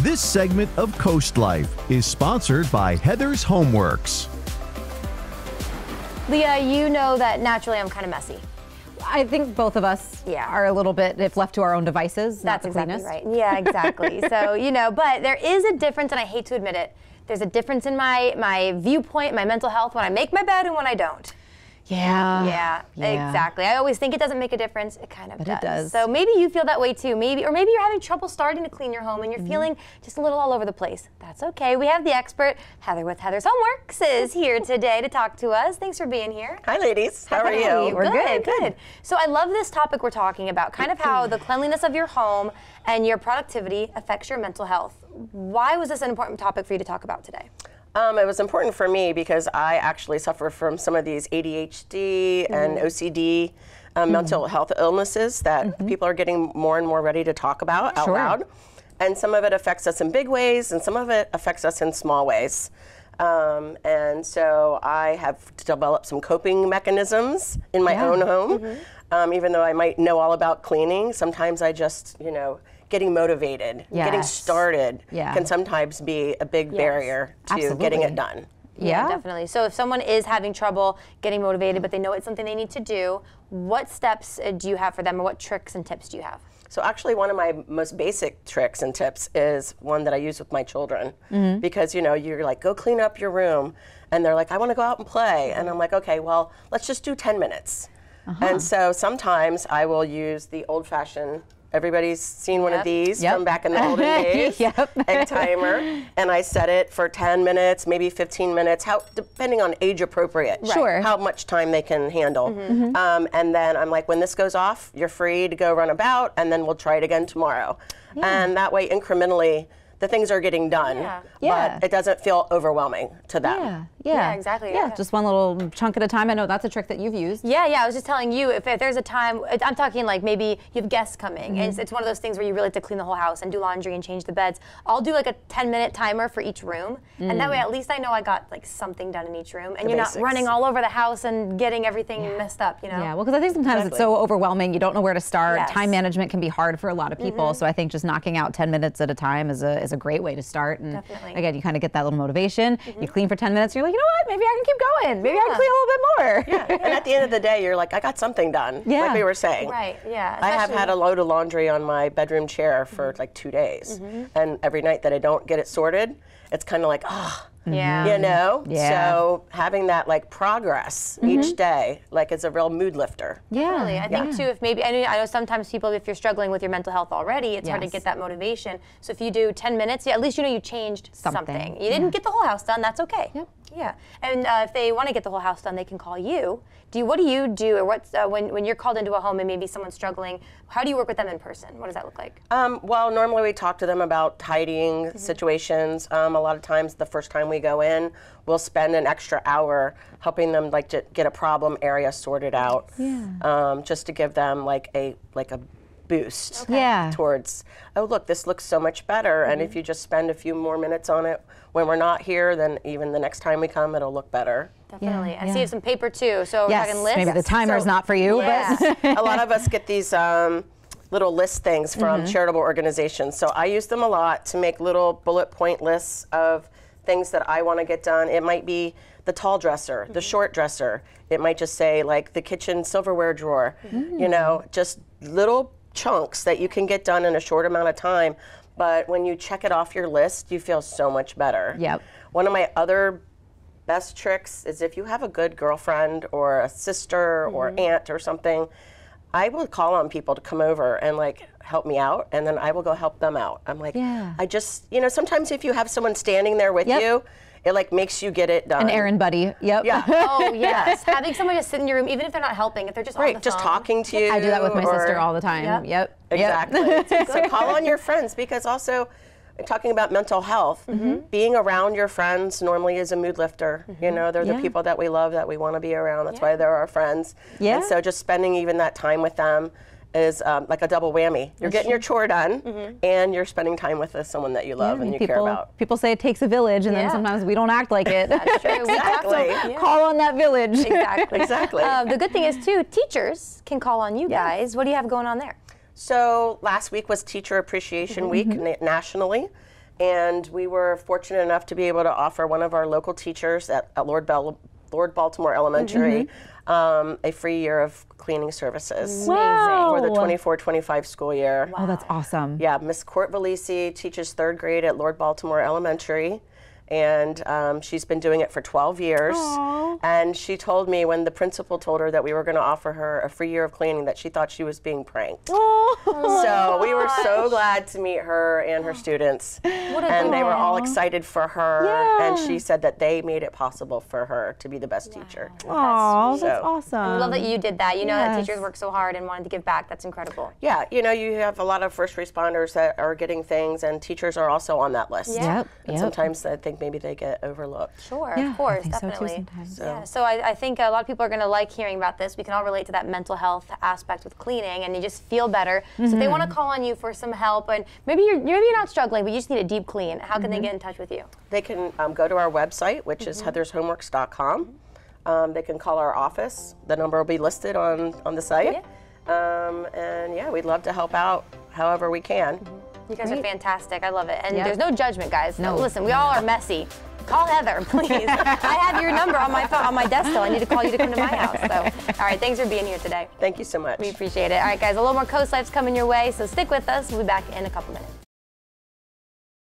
This segment of CoastLife is sponsored by Heather's Homeworks. Leah, you know that naturally I'm kind of messy. I think both of us are a little bit, if left to our own devices, That's not the exactly cleanest. right. Yeah, exactly. So, you know, but there is a difference, and I hate to admit it. There's a difference in my viewpoint, my mental health, when I make my bed and when I don't. Yeah. Exactly. I always think it doesn't make a difference. It kind of does. It does. So maybe you feel that way too. Or maybe you're having trouble starting to clean your home and you're feeling just a little all over the place. That's okay. We have the expert, Heather with Heather's Homeworks, is here today to talk to us. Thanks for being here. Hi, ladies. How are you? We're good. So I love this topic we're talking about, kind of how the cleanliness of your home and your productivity affects your mental health. Why was this an important topic for you to talk about today? It was important for me because I actually suffer from some of these ADHD and OCD mental health illnesses that people are getting more and more ready to talk about out loud. And some of it affects us in big ways and some of it affects us in small ways. And so I have developed some coping mechanisms in my own home. Even though I might know all about cleaning, sometimes I just, you know, getting motivated, getting started can sometimes be a big barrier to getting it done. Yeah, definitely. So if someone is having trouble getting motivated, but they know it's something they need to do, what steps do you have for them, or what tricks and tips do you have? So actually one of my most basic tricks and tips is one that I use with my children. Because, you know, you're like, go clean up your room. And they're like, I want to go out and play. And I'm like, okay, well, let's just do 10 minutes. And so sometimes I will use the old-fashioned, everybody's seen one of these from back in the olden days, egg timer, and I set it for 10 minutes, maybe 15 minutes, depending on age appropriate, how much time they can handle. And then I'm like, when this goes off, you're free to go run about, and then we'll try it again tomorrow. And that way, incrementally, the things are getting done, but it doesn't feel overwhelming to them. Yeah, exactly. Yeah, just one little chunk at a time. I know that's a trick that you've used. Yeah, I was just telling you, if there's a time, I'm talking like maybe you have guests coming, and it's one of those things where you really have to clean the whole house and do laundry and change the beds. I'll do like a 10-minute timer for each room, and that way at least I know I got like something done in each room, and you're not running all over the house and getting everything messed up, you know? Yeah, well, because I think sometimes it's so overwhelming, you don't know where to start. Time management can be hard for a lot of people, so I think just knocking out 10 minutes at a time is a great way to start. And again, you kind of get that little motivation. You clean for 10 minutes, you're like, you know what, maybe I can keep going. Maybe I can clean a little bit more. And at the end of the day, you're like, I got something done, like we were saying. Right, yeah. I have had a load of laundry on my bedroom chair for like 2 days. And every night that I don't get it sorted, it's kind of like, you know? So having that like progress each day, like it's a real mood lifter. Totally. I think too, if maybe, I know sometimes people, if you're struggling with your mental health already, it's hard to get that motivation. So if you do 10 minutes, at least you know you changed something. You didn't get the whole house done, that's okay. Yeah, and if they want to get the whole house done, they can call you. What do you do, or what's when you're called into a home and maybe someone's struggling? How do you work with them in person? What does that look like? Well, normally we talk to them about tidying situations. A lot of times, the first time we go in, we'll spend an extra hour helping them like to get a problem area sorted out, just to give them like a boost towards, oh look, this looks so much better, and if you just spend a few more minutes on it when we're not here, then even the next time we come, it'll look better. Definitely. I see you have some paper too, so we're talking lists. Maybe the timer's not for you, but a lot of us get these little list things from charitable organizations, so I use them a lot to make little bullet point lists of things that I want to get done. It might be the tall dresser, the short dresser. It might just say like the kitchen silverware drawer, you know, just little chunks that you can get done in a short amount of time. But when you check it off your list, you feel so much better. One of my other best tricks is if you have a good girlfriend or a sister or aunt or something, I will call on people to come over and like help me out, and then I will go help them out. I'm like, I just, you know, sometimes if you have someone standing there with you, it like makes you get it done. An errand buddy. Oh yes. Having someone just sit in your room, even if they're not helping, if they're just on the phone. Just talking to you. I do that with my sister all the time. Exactly. So call on your friends, because also talking about mental health, being around your friends normally is a mood lifter. You know, they're the people that we love, that we want to be around. That's why they're our friends. And so just spending even that time with them is like a double whammy. You're getting your chore done, and you're spending time with someone that you love and you care about. People say it takes a village, and then sometimes we don't act like it. That's true. Exactly. We have to call on that village. Exactly. The good thing is too, teachers can call on you guys. What do you have going on there? So last week was Teacher Appreciation Week nationally, And we were fortunate enough to be able to offer one of our local teachers at Lord Baltimore Elementary a free year of cleaning services for the 24-25 school year. Wow. Oh, that's awesome. Yeah, Miss Court Valisi teaches 3rd grade at Lord Baltimore Elementary. And she's been doing it for 12 years. Aww. And she told me when the principal told her that we were going to offer her a free year of cleaning that she thought she was being pranked. So we were so glad to meet her and her students. And they were all excited for her. Yeah. And she said that they made it possible for her to be the best teacher. Oh, that's awesome. I love that you did that. You know that teachers work so hard and wanted to give back. That's incredible. Yeah, you know, you have a lot of first responders that are getting things, and teachers are also on that list. Yeah. And sometimes I think maybe they get overlooked. Sure, of course, definitely. So I think a lot of people are going to like hearing about this. We can all relate to that mental health aspect with cleaning, and you just feel better. So if they want to call on you for some help, and maybe you're not struggling, but you just need a deep clean, how can they get in touch with you? They can go to our website, which is heathershomeworks.com. They can call our office. The number will be listed on the site. And yeah, we'd love to help out however we can. You guys are fantastic. I love it. And there's no judgment, guys. No. Listen, we all are messy. Call Heather, please. I have your number on my phone, on my desk, though. I need to call you to come to my house. So, all right, thanks for being here today. Thank you so much. We appreciate it. All right, guys, a little more CoastLife's coming your way, so stick with us. We'll be back in a couple minutes.